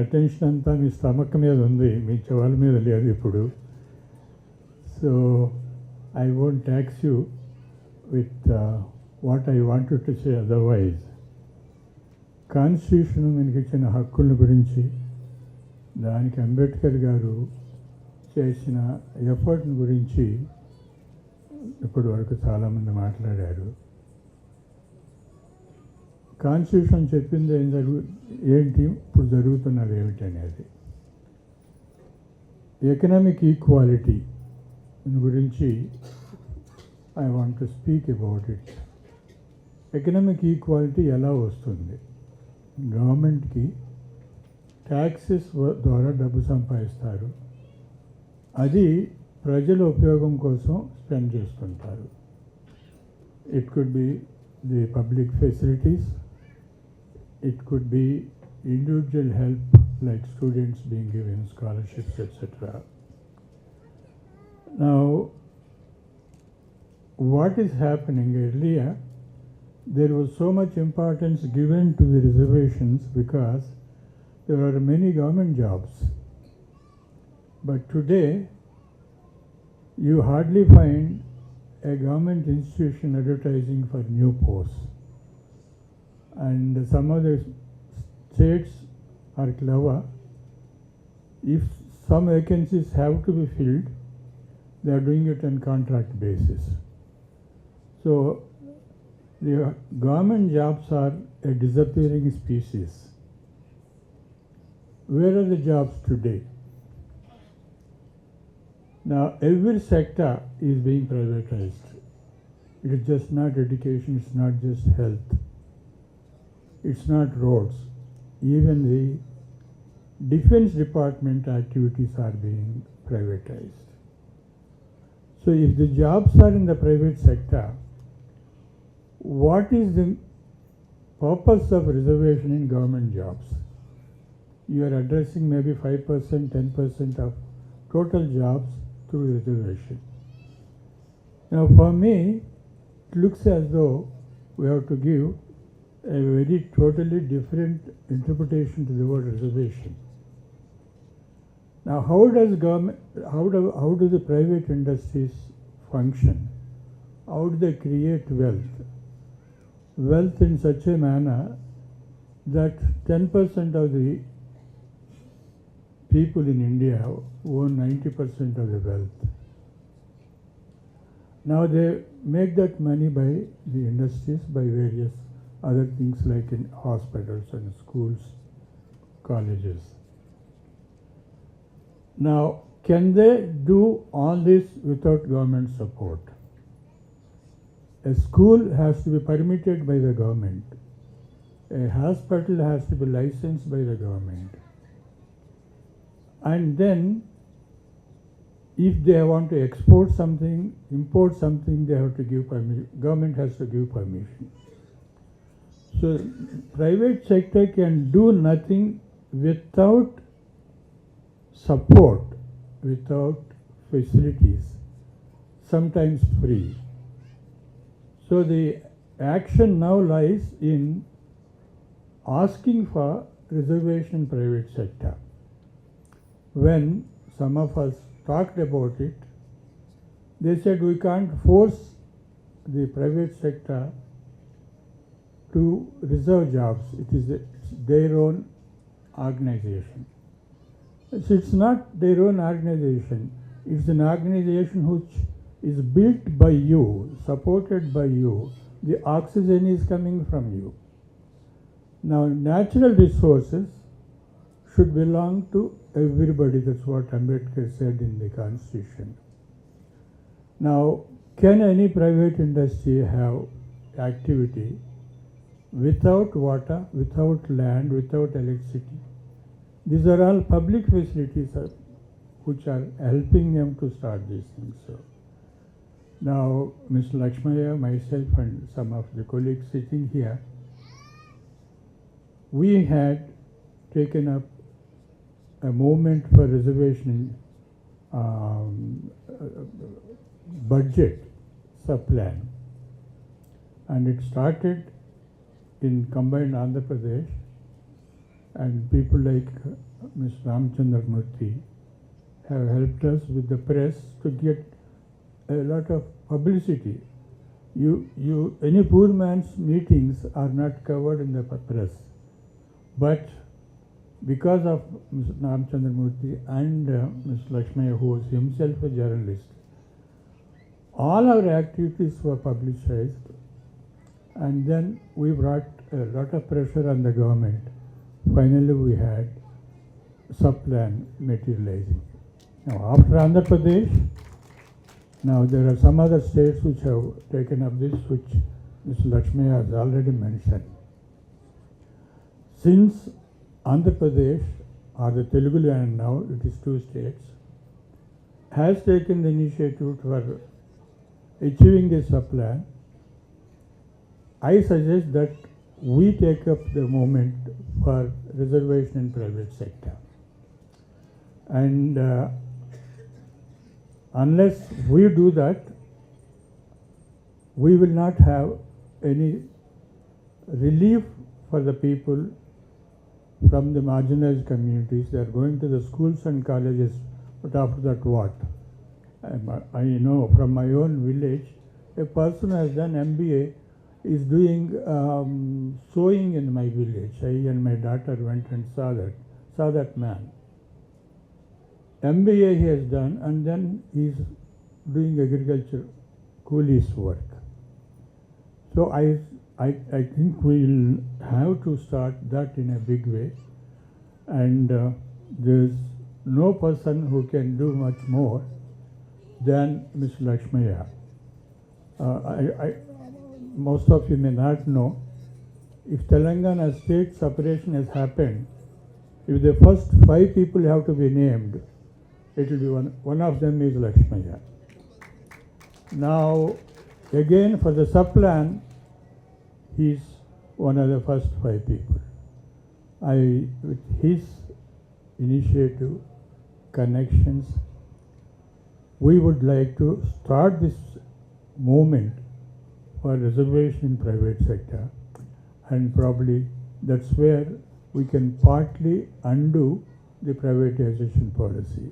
Attention అంతా మీ stomach మీద ఉంది, మీ చెవుల మీద లేదు ఇప్పుడు. So I won't tax you with what I wanted to say otherwise. Constitution మనకి ఇచ్చిన హక్కుల గురించి, దానికి అంబేద్కర్ గారు చేసిన ఎఫర్ట్ గురించి ఇప్పటి వరకు చాలామంది మాట్లాడారు. కాన్స్టిట్యూషన్ చెప్పింది ఏంటి, ఇప్పుడు జరుగుతున్నది ఏమిటి అనేది. ఎకనామిక్ ఈక్వాలిటీ గురించి I want to speak about it. Economic equality ఎలా వస్తుంది? గవర్నమెంట్కి ట్యాక్సెస్ ద్వారా డబ్బు సంపాదిస్తారు, అది ప్రజల ఉపయోగం కోసం స్పెండ్ చేస్తుంటారు. It could be the public facilities, it could be individual help like students being given scholarships, etc. Now, what is happening earlier, there was so much importance given to the reservations because there are many government jobs. But today, you hardly find a government institution advertising for new posts. And some of the states are clever. If some vacancies have to be filled, they are doing it on contract basis. So the government jobs are a disappearing species. Where are the jobs today? Now every sector is being privatized. It is just not education, it's not just health, it's not roads. Even the defense department activities are being privatized. So if the jobs are in the private sector, what is the purpose of reservation in government jobs? You are addressing maybe 5%, 10% of total jobs through reservation. Now for me, it looks as though we have to give a very totally different interpretation to the word reservation. Now how does government, how do the private industries function? How do they create wealth? Wealth in such a manner that 10% of the people in India own 90% of the wealth. Now they make that money by the industries, by various other things like in hospitals and schools, colleges. Now, can they do all this without government support? A school has to be permitted by the government. A hospital has to be licensed by the government. And then, if they want to export something, import something, they have to give permission. Government has to give permission. So, private sector can do nothing without support, without facilities, sometimes free. So the action now lies in asking for reservation in private sector. When some of us talked about it, they said we can't force the private sector to reserve jobs. It's their own organization. It's not their own organization. It's an organization which is built by you, supported by you. The oxygen is coming from you. Now, natural resources should belong to everybody. That's what Ambedkar said in the Constitution. Now, can any private industry have activity without water, without land, without electricity? These are all public facilities which are helping them to start these things. So, now, Mr. Lakshmaya, myself and some of the colleagues sitting here, we had taken up a movement for reservation budget sub-plan, and it started in combined Andhra Pradesh, and people like Ms. Ramchandra Murthy have helped us with the press to get a lot of publicity. Any poor man's meetings are not covered in the press, but because of Mr. Ramchandra Murthy and Mr. Lakshmaya, who was himself a journalist, all our activities were publicized, and then we brought a lot of pressure on the government. Finally, we had sub-plan materializing. Now, after Andhra Pradesh, now there are some other states which have taken up this, which Mr. Lakshmaya has already mentioned. Since Andhra Pradesh, or the Telugu land now, it is 2 states, has taken the initiative for achieving this sub-plan, I suggest that we take up the movement for reservation in private sector. And unless we do that, we will not have any relief for the people from the marginalized communities. They are going to the schools and colleges, but after that what? I know from my own village, a person who has done MBA is doing sewing in my village. I and my daughter went and saw that man. MBA he has done, and then he is doing agriculture, coolies work. So I think we will have to start that in a big way, and there's no person who can do much more than Mr. Lakshmaya. Most of you may not know, if Telangana state separation has happened, if the first 5 people have to be named, it will be one of them is Lakshmaya. Now, again for the sub-plan, he is one of the first 5 people. With his initiative, connections, we would like to start this movement for reservation in private sector, and probably that's where we can partly undo the privatization policy.